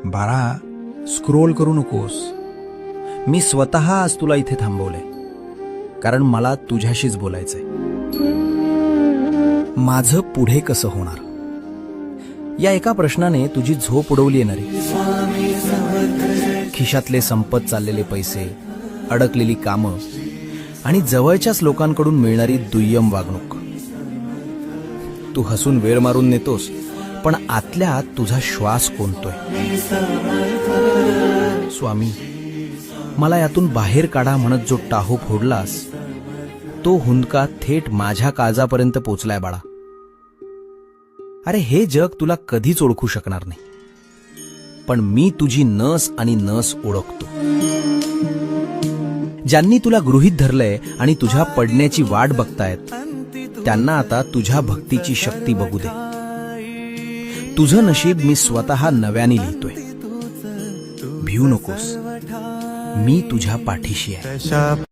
बाळा, स्क्रोल करू नकोस. मी स्वतः आज तुला इथे थांबवले, कारण मला तुझ्याशीच बोलायचंय. माझं पुढे कसं होणार, या एका प्रश्नाने तुझी झोप उडवली येणारी. खिशातले संपत चाललेले पैसे, अडकलेली कामं आणि जवळच्याच लोकांकडून मिळणारी दुय्यम वागणूक. तू हसून वेळ मारून नेतोस, पण आतल्या आत तुझा श्वास कोंदतोय. स्वामी, मला यातून बाहेर काढा म्हणत जो टाहो फोडलास, तो हुंदका थेट माझ्या काळजापर्यंत पोचलाय बाळा. अरे, हे जग तुला कधीच ओळखू शकणार नाही, पण मी तुझी नस आणि नस ओळखतो. ज्यांनी तुला गृहीत धरलंय आणि तुझ्या पडण्याची वाट बघतायत, त्यांना आता तुझ्या भक्तीची शक्ती बघू दे. तुझं नशीब मी स्वतः नव्याने लिहितोय. भिऊ नकोस, मी तुझ्या पाठीशी आहे.